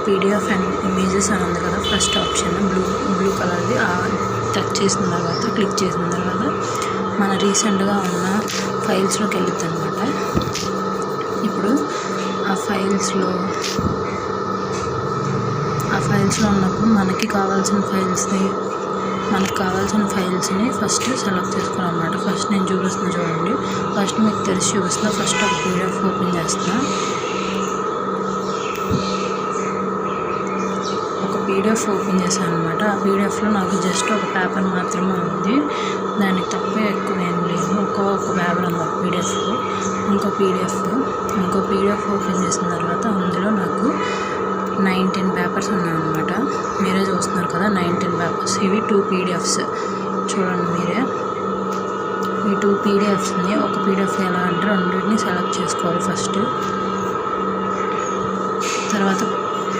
PDF and images అని ఉంది కదా, ఫస్ట్ ఆప్షన్ బ్లూ కలర్ది. టచ్ చేసిన తర్వాత క్లిక్ చేసిన తర్వాత మన రీసెంట్గా ఉన్న ఫైల్స్లోకి వెళ్ళిద్ది అనమాట. ఇప్పుడు ఆ ఫైల్స్లో ఉన్నప్పుడు మనకు కావాల్సిన ఫైల్స్ని ఫస్ట్ సెలెక్ట్ చేసుకోవాలన్నమాట. ఫస్ట్ నేను చూపిస్తున్నా చూడండి. ఫస్ట్ మీకు తెలిసి చూపిస్తున్నా. ఫస్ట్ ఒక PDF ఓపెన్ చేస్తున్నా. ఒక PDF ఓపెన్ చేశాను అనమాట. ఆ PDFలో నాకు జస్ట్ ఒక పేపర్ మాత్రమే ఉంది. దానికి తప్ప ఎక్కువ ఏం లేదు. ఒక పేపర్ ఉంది ఒక PDFలో. ఇంకో PDF ఓపెన్ చేసిన తర్వాత అందులో నాకు 19 పేపర్స్ ఉన్నాయన్నమాట. మీరే చూస్తున్నారు కదా, 19 పేపర్స్. ఇవి 2 PDFs చూడండి మీరే. ఈ 2 PDFsని ఒక PDF ఎలా అంటే రెండింటిని సెలెక్ట్ చేసుకోవాలి ఫస్ట్. తర్వాత